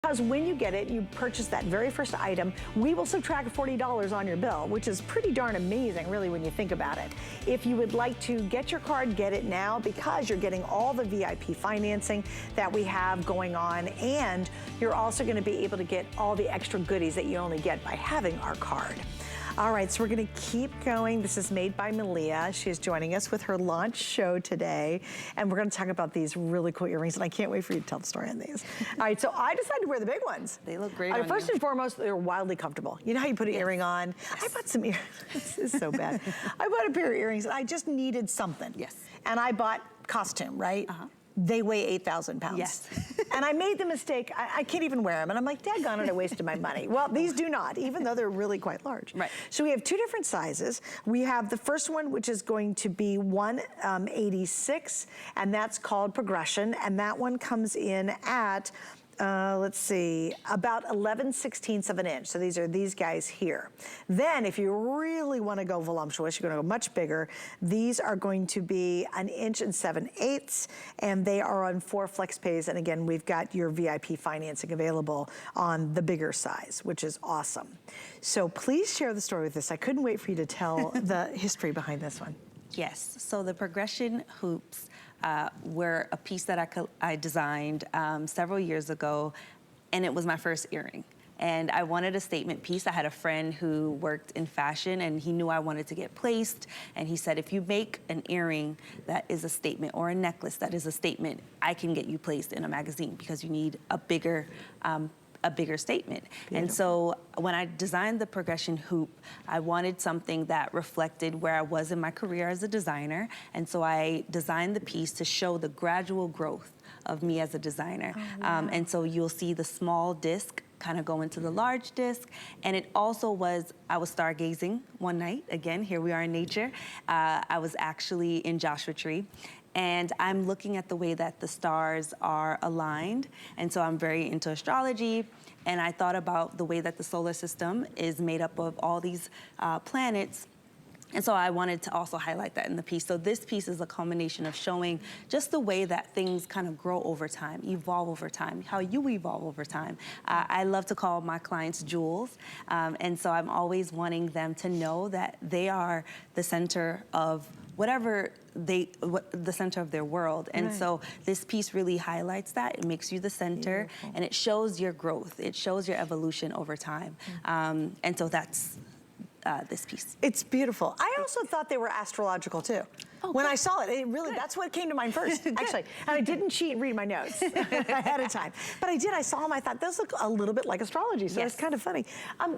Because when you get it, you purchase that very first item, we will subtract $40 on your bill, which is pretty darn amazing, really, when you think about it. If you would like to get your card, get it now, because you're getting all the VIP financing that we have going on, and you're also going to be able to get all the extra goodies that you only get by having our card. All right, so we're gonna keep going. This is made by Malyia. She's joining us with her launch show today, and we're gonna talk about these really cool earrings, and I can't wait for you to tell the story on these. All right, so I decided to wear the big ones. They look great on First you. and foremost, they're wildly comfortable. You know how you put an earring on? Yes. I bought some earrings, this is so bad. I bought a pair of earrings, and I just needed something. Yes. And I bought costume, right? They weigh 8,000 pounds. Yes. And I made the mistake, I can't even wear them. And I'm like, daggone it, I wasted my money. Well, these do not, even though they're really quite large. Right. So we have two different sizes. We have the first one, which is going to be 186, and that's called Progression. And that one comes in at, let's see, about 11/16 of an inch. So these are these guys here. Then if you really want to go voluptuous, you're going to go much bigger. These are going to be 1 7/8 inches, and they are on 4 flex pays. And again, we've got your VIP financing available on the bigger size, which is awesome. So please share the story with us. I couldn't wait for you to tell the history behind this one. Yes, so the Progression hoops were a piece that I designed several years ago, and it was my first earring. And I wanted a statement piece. I had a friend who worked in fashion, and he knew I wanted to get placed. And he said, if you make an earring that is a statement, or a necklace that is a statement, I can get you placed in a magazine, because you need a bigger statement. Beautiful. And so when I designed the Progression hoop, I wanted something that reflected where I was in my career as a designer. And so I designed the piece to show the gradual growth of me as a designer. Oh, wow. And so you'll see the small disc kind of go into the large disc. And it also was, I was stargazing one night. Again, here we are in nature. I was actually in Joshua Tree. And I'm looking at the way that the stars are aligned. And so I'm very into astrology. And I thought about the way that the solar system is made up of all these planets. And so I wanted to also highlight that in the piece. So this piece is a combination of showing just the way that things kind of grow over time, evolve over time, how you evolve over time. I love to call my clients jewels. And so I'm always wanting them to know that they are the center of whatever the center of their world. And so this piece really highlights that. It makes you the center. Beautiful. And it shows your growth. It shows your evolution over time. And so that's this piece. It's beautiful. I also thought they were astrological too. Oh, when I saw it, that's what came to mind first, actually. And I didn't cheat and read my notes ahead of time. But I did, I saw them, I thought, those look a little bit like astrology, so it's kind of funny.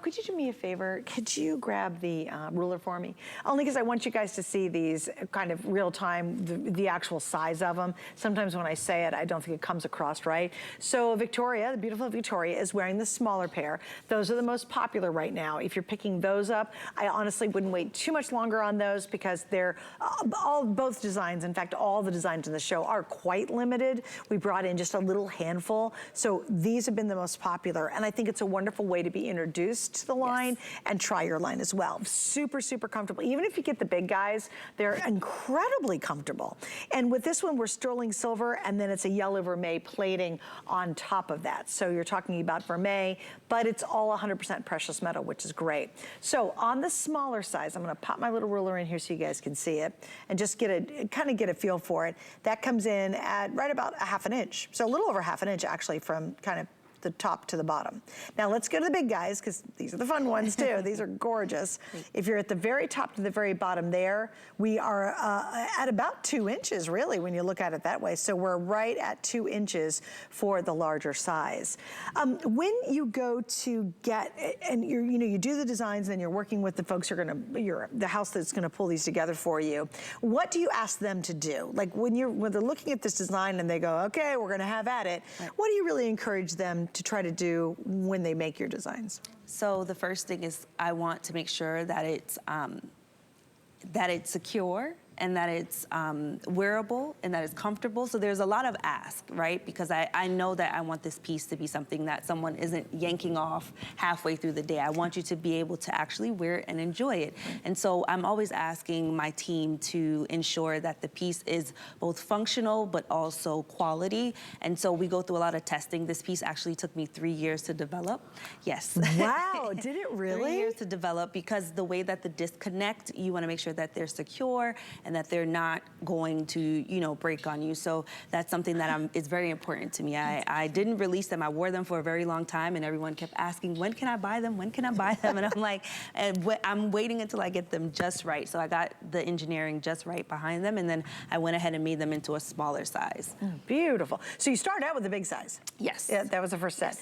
Could you do me a favor? Could you grab the ruler for me? Only because I want you guys to see these kind of real time, the actual size of them. Sometimes when I say it, I don't think it comes across right. So Victoria, the beautiful Victoria, is wearing the smaller pair. Those are the most popular right now. If you're picking those up, I honestly wouldn't wait too much longer on those, because they're both designs, in fact, all the designs in the show are quite limited. We brought in just a little handful. So these have been the most popular. And I think it's a wonderful way to be introduced to the line and try your line as well. Super, super comfortable. Even if you get the big guys, they're incredibly comfortable. And with this one, we're sterling silver, and then it's a yellow vermeil plating on top of that. So you're talking about vermeil, but it's all 100% precious metal, which is great. So on the smaller size, I'm gonna pop my little ruler in here so you guys can see it, and just kind of get a feel for it. That comes in at right about 1/2 inch. So a little over 1/2 inch actually, from kind of the top to the bottom. Now let's go to the big guys, because these are the fun ones too. These are gorgeous. If you're at the very top to the very bottom there, we are at about 2 inches really, when you look at it that way. So we're right at 2 inches for the larger size. When you go to get, and you do the designs, and then you're working with the folks who are the house that's gonna pull these together for you, what do you ask them to do? Like when they're looking at this design and they go, okay, we're gonna have at it, what do you really encourage them to try to do when they make your designs? So the first thing is, I want to make sure that it's secure and that it's wearable and that it's comfortable. So there's a lot of ask, right? Because I know that I want this piece to be something that someone isn't yanking off halfway through the day. I want you to be able to actually wear it and enjoy it. And so I'm always asking my team to ensure that the piece is both functional but also quality. And so we go through a lot of testing. This piece actually took me 3 years to develop. Yes. Wow, did it really? 3 years to develop, because the way that the discs connect, you want to make sure that they're secure and that they're not going to, you know, break on you. So that's something that is very important to me. I didn't release them. I wore them for a very long time, and everyone kept asking, when can I buy them? When can I buy them? And I'm like, I'm waiting until I get them just right. So I got the engineering just right behind them, and then I went ahead and made them into a smaller size. Beautiful. So you started out with the big size. Yes. Yeah, that was the first set.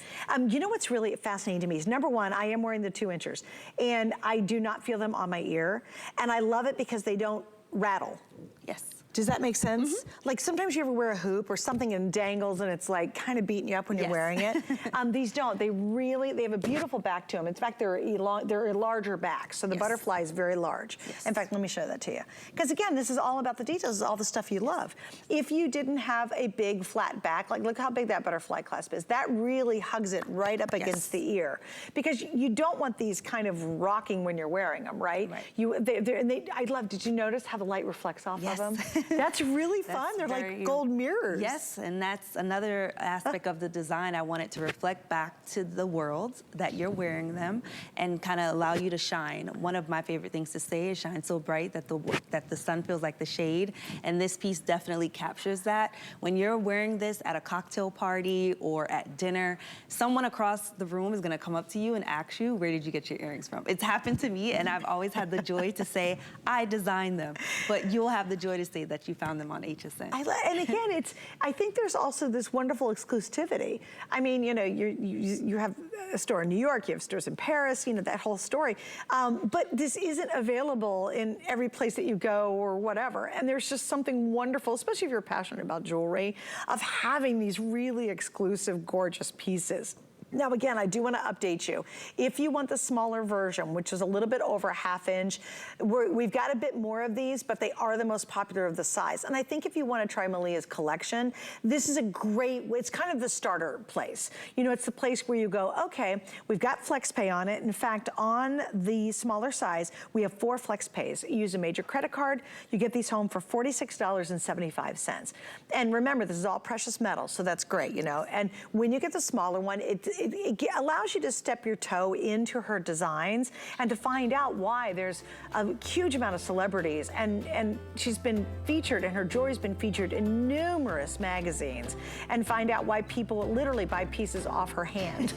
You know what's really fascinating to me is, number one, I am wearing the 2 inchers, and I do not feel them on my ear, and I love it because they don't rattle. Yes. Does that make sense? Like sometimes you ever wear a hoop or something and dangles and it's like kind of beating you up when you're wearing it. These don't. They have a beautiful back to them. In fact, they're a larger back, so the butterfly is very large. In fact, let me show that to you. Because again, this is all about the details. This is all the stuff you love. If you didn't have a big flat back, like look how big that butterfly clasp is. That really hugs it right up against the ear. Because you don't want these kind of rocking when you're wearing them, right? I love, did you notice how the light reflects off of them? That's really fun. They're like gold mirrors. Yes, and that's another aspect of the design. I want it to reflect back to the world that you're wearing them and kind of allow you to shine. One of my favorite things to say is shine so bright that the sun feels like the shade, and this piece definitely captures that. When you're wearing this at a cocktail party or at dinner, someone across the room is gonna come up to you and ask you, where did you get your earrings from? It's happened to me, and I've always had the joy to say, I designed them, but you'll have the joy to say that you found them on HSN. And again, I think there's also this wonderful exclusivity. I mean, you know, you have a store in New York, you have stores in Paris, you know, that whole story. But this isn't available in every place that you go or whatever. And there's just something wonderful, especially if you're passionate about jewelry, of having these really exclusive, gorgeous pieces. Now again, I do want to update you. If you want the smaller version, which is a little bit over a ½ inch, we've got a bit more of these, but they are the most popular of the size. And I think if you want to try Malyia's collection, this is a great, it's kind of the starter place. You know, it's the place where you go, okay, we've got flex pay on it. In fact, on the smaller size, we have 4 flex pays. You use a major credit card, you get these home for $46.75. And remember, this is all precious metal, so that's great, you know. And when you get the smaller one, it allows you to step your toe into her designs and to find out why there's a huge amount of celebrities, and she's been featured, and her jewelry's been featured in numerous magazines, and find out why people literally buy pieces off her hand.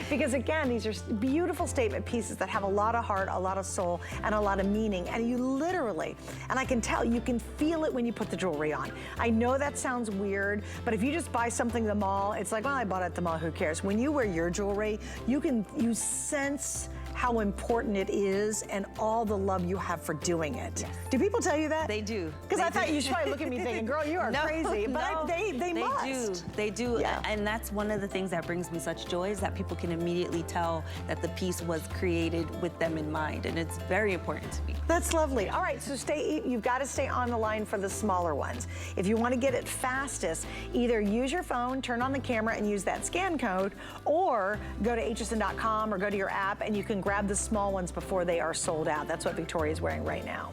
Because again, these are beautiful statement pieces that have a lot of heart, a lot of soul, and a lot of meaning, and you literally, and I can tell, you can feel it when you put the jewelry on. I know that sounds weird, but if you just buy something at the mall, it's like, well, I bought it at the mall, who cares? When you wear your jewelry, you sense how important it is and all the love you have for doing it. Yes. Do people tell you that? They do. Because I thought you should probably look at me thinking, girl, you are crazy. But they must. They do. Yeah. And that's one of the things that brings me such joy, is that people can immediately tell that the piece was created with them in mind. And it's very important to me. That's lovely. All right, so you've got to stay on the line for the smaller ones. If you want to get it fastest, either use your phone, turn on the camera and use that scan code, or go to hsn.com or go to your app and you can grab the small ones before they are sold out. That's what Victoria's wearing right now.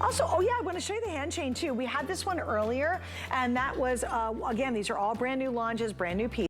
Also, oh yeah, I want to show you the hand chain too. We had this one earlier, and that was, again, these are all brand new launches, brand new pieces.